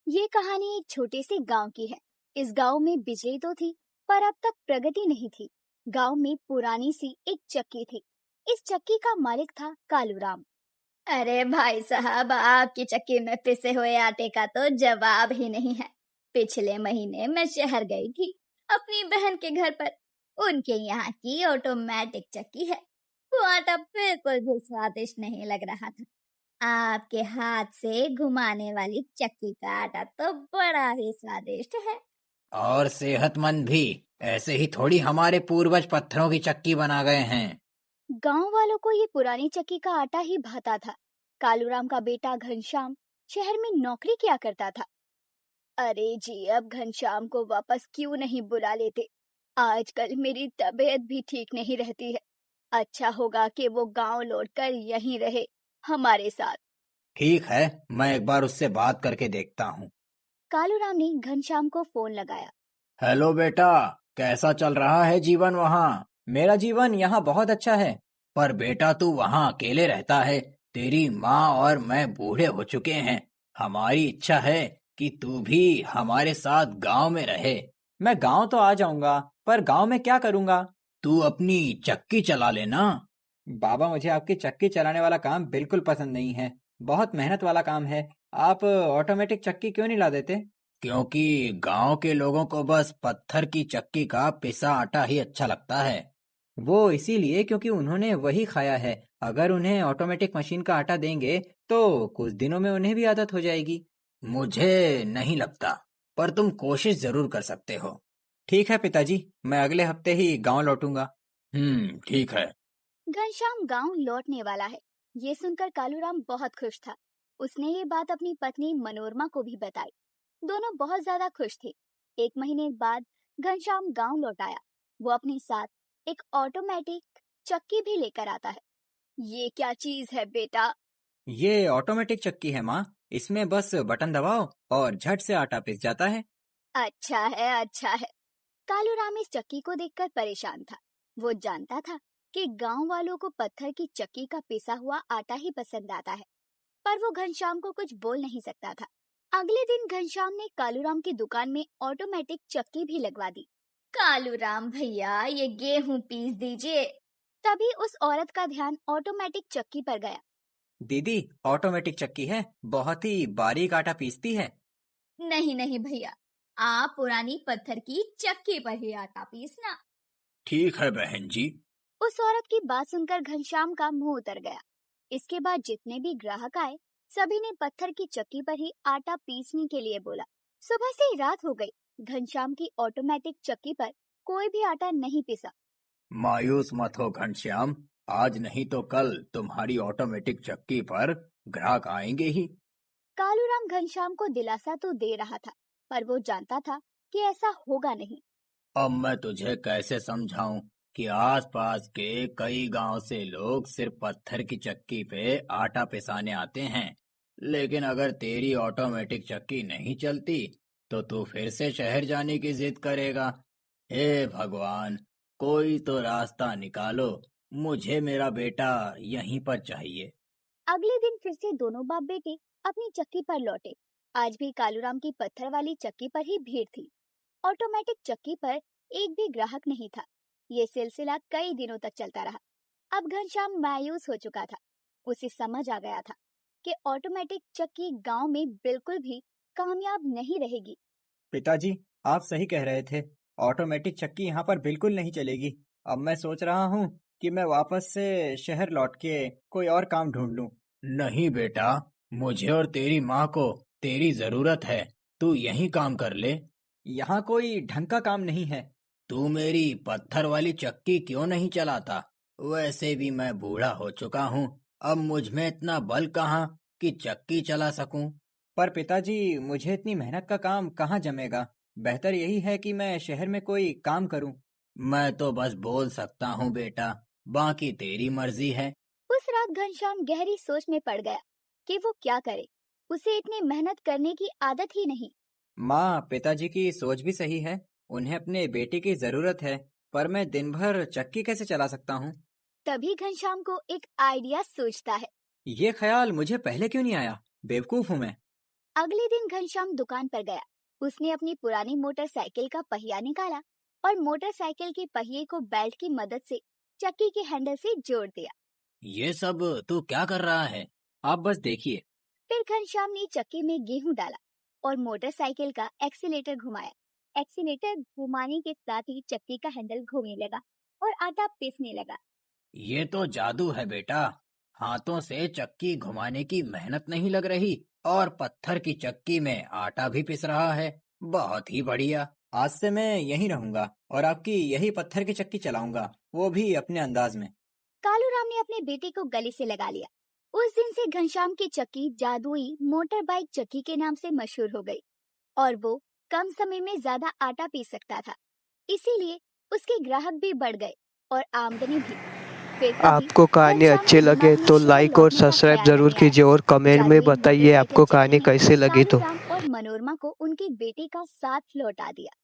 ये कहानी एक छोटे से गांव की है। इस गांव में बिजली तो थी, पर अब तक प्रगति नहीं थी। गांव में पुरानी सी एक चक्की थी। इस चक्की का मालिक था कालूराम। अरे भाई साहब, आपकी चक्की में पिसे हुए आटे का तो जवाब ही नहीं है। पिछले महीने मैं शहर गई थी अपनी बहन के घर पर। उनके यहाँ की ऑटोमेटिक चक्की है। वो आटा बिल्कुल भी स्वादिष्ट नहीं लग रहा था। आपके हाथ से घुमाने वाली चक्की का आटा तो बड़ा ही स्वादिष्ट है। और सेहतमंद भी। ऐसे ही थोड़ी हमारे पूर्वज पत्थरों की चक्की बना गए हैं। गांव वालों को ये पुरानी चक्की का आटा ही भाता था। कालूराम का बेटा घनश्याम शहर में नौकरी किया करता था। अरे जी, अब घनश्याम को वापस क्यों नहीं बुला लेते। आजकल मेरी तबीयत भी ठीक नहीं रहती है। अच्छा होगा कि वो गांव लौटकर यहीं रहे, हमारे साथ। ठीक है, मैं एक बार उससे बात करके देखता हूँ। कालूराम ने घनश्याम को फोन लगाया। हेलो बेटा, कैसा चल रहा है जीवन वहाँ? मेरा जीवन यहाँ बहुत अच्छा है। पर बेटा तू वहाँ अकेले रहता है। तेरी माँ और मैं बूढ़े हो चुके हैं। हमारी इच्छा है कि तू भी हमारे साथ गांव में रहे। मैं गांव तो आ जाऊंगा, पर गांव में क्या करूंगा? तू अपनी चक्की चला लेना। बाबा, मुझे आपकी चक्की चलाने वाला काम बिल्कुल पसंद नहीं है। बहुत मेहनत वाला काम है। आप ऑटोमेटिक चक्की क्यों नहीं ला देते? क्योंकि गांव के लोगों को बस पत्थर की चक्की का पिसा आटा ही अच्छा लगता है। वो इसीलिए क्योंकि उन्होंने वही खाया है। अगर उन्हें ऑटोमेटिक मशीन का आटा देंगे तो कुछ दिनों में उन्हें भी आदत हो जाएगी। मुझे नहीं लगता, पर तुम कोशिश जरूर कर सकते हो। ठीक है पिताजी, मैं अगले हफ्ते ही गांव लौटूंगा। ठीक है। घनश्याम गांव लौटने वाला है। ये सुनकर कालूराम बहुत खुश था। उसने ये बात अपनी पत्नी मनोरमा को भी बताई। दोनों बहुत ज्यादा खुश थे। एक महीने बाद घनश्याम गांव लौट आया। वो अपने साथ एक ऑटोमेटिक चक्की भी लेकर आता है। ये क्या चीज है बेटा? ये ऑटोमेटिक चक्की है माँ। इसमें बस बटन दबाओ और झट से आटा पिस जाता है। अच्छा है, अच्छा है। कालूराम इस चक्की को देखकर परेशान था। वो जानता था कि गांव वालों को पत्थर की चक्की का पिसा हुआ आटा ही पसंद आता है, पर वो घनश्याम को कुछ बोल नहीं सकता था। अगले दिन घनश्याम ने कालूराम की दुकान में ऑटोमेटिक चक्की भी लगवा दी। कालूराम भैया, ये गेहूं पीस दीजिए। तभी उस औरत का ध्यान ऑटोमेटिक चक्की पर गया। दीदी, ऑटोमेटिक चक्की है, बहुत ही बारीक आटा पीसती है। नहीं नहीं भैया, आप पुरानी पत्थर की चक्की पर ही आटा पीसना। ठीक है बहन जी। उस औरत की बात सुनकर घनश्याम का मुंह उतर गया। इसके बाद जितने भी ग्राहक आए, सभी ने पत्थर की चक्की पर ही आटा पीसने के लिए बोला। सुबह से ही रात हो गई। घनश्याम की ऑटोमेटिक चक्की पर कोई भी आटा नहीं पिसा। मायूस मत हो घनश्याम, आज नहीं तो कल तुम्हारी ऑटोमेटिक चक्की पर ग्राहक आएंगे ही। कालूराम घनश्याम को दिलासा तो दे रहा था, पर वो जानता था कि ऐसा होगा नहीं। अब मैं तुझे कैसे समझाऊं कि आसपास के कई गांव से लोग सिर्फ पत्थर की चक्की पे आटा पिसाने आते हैं। लेकिन अगर तेरी ऑटोमेटिक चक्की नहीं चलती तो तू फिर से शहर जाने की जिद करेगा। हे भगवान, कोई तो रास्ता निकालो। मुझे मेरा बेटा यहीं पर चाहिए। अगले दिन फिर से दोनों बाप बेटे अपनी चक्की पर लौटे। आज भी कालूराम की पत्थर वाली चक्की पर ही भीड़ थी। ऑटोमेटिक चक्की पर एक भी ग्राहक नहीं था। ये सिलसिला कई दिनों तक चलता रहा। अब घनश्याम मायूस हो चुका था। उसे समझ आ गया था कि ऑटोमेटिक चक्की गांव में बिल्कुल भी कामयाब नहीं रहेगी। पिताजी, आप सही कह रहे थे। ऑटोमेटिक चक्की यहाँ पर बिल्कुल नहीं चलेगी। अब मैं सोच रहा हूँ कि मैं वापस से शहर लौट के कोई और काम ढूंढ लूँ। नहीं बेटा, मुझे और तेरी माँ को तेरी जरूरत है। तू यहीं काम कर ले। यहाँ कोई ढंग का काम नहीं है। तू मेरी पत्थर वाली चक्की क्यों नहीं चलाता? वैसे भी मैं बूढ़ा हो चुका हूँ। अब मुझ में इतना बल कहाँ कि चक्की चला सकूं। पर पिताजी, मुझे इतनी मेहनत का काम कहाँ जमेगा। बेहतर यही है कि मैं शहर में कोई काम करूं। मैं तो बस बोल सकता हूँ बेटा, बाकी तेरी मर्जी है। उस रात घनश्याम गहरी सोच में पड़ गया कि वो क्या करे। उसे इतनी मेहनत करने की आदत ही नहीं। माँ, पिताजी की सोच भी सही है। उन्हें अपने बेटे की जरूरत है। पर मैं दिन भर चक्की कैसे चला सकता हूँ? तभी घनश्याम को एक आइडिया सूझता है। ये ख्याल मुझे पहले क्यों नहीं आया? बेवकूफ हूँ मैं। अगले दिन घनश्याम दुकान पर गया। उसने अपनी पुरानी मोटरसाइकिल का पहिया निकाला और मोटरसाइकिल के पहिए को बेल्ट की मदद से चक्की के हैंडल से जोड़ दिया। ये सब तू क्या कर रहा है? आप बस देखिए। फिर घनश्याम ने चक्की में गेहूं डाला और मोटरसाइकिल का एक्सीलेटर घुमाया। एक्सीलेटर घुमाने के साथ ही चक्की का हैंडल घूमने लगा और आटा पीसने लगा। ये तो जादू है बेटा। हाथों से चक्की घुमाने की मेहनत नहीं लग रही और पत्थर की चक्की में आटा भी पिस रहा है। बहुत ही बढ़िया। आज से मैं यहीं रहूंगा और आपकी यही पत्थर की चक्की चलाऊंगा, वो भी अपने अंदाज में। कालूराम ने अपने बेटे को गले से लगा लिया। उस दिन से घनश्याम की चक्की जादुई मोटर बाइक चक्की के नाम से मशहूर हो गई और वो कम समय में ज्यादा आटा पीस सकता था। इसीलिए उसके ग्राहक भी बढ़ गए और आमदनी भी। फिर कभी आपको कहानी घनश्याम अच्छी के लगे दिमाग में तो शहर लाइक और लौटने का सब्सक्राइब ख्याल जरूर नहीं आया। कीजिए और कमेंट में जादुई बताइए मोटरसाइकिल आपको चक्की कहानी ने कैसी लगी तो। कालूराम और मनोरमा को उनके बेटे का साथ लौटा दिया।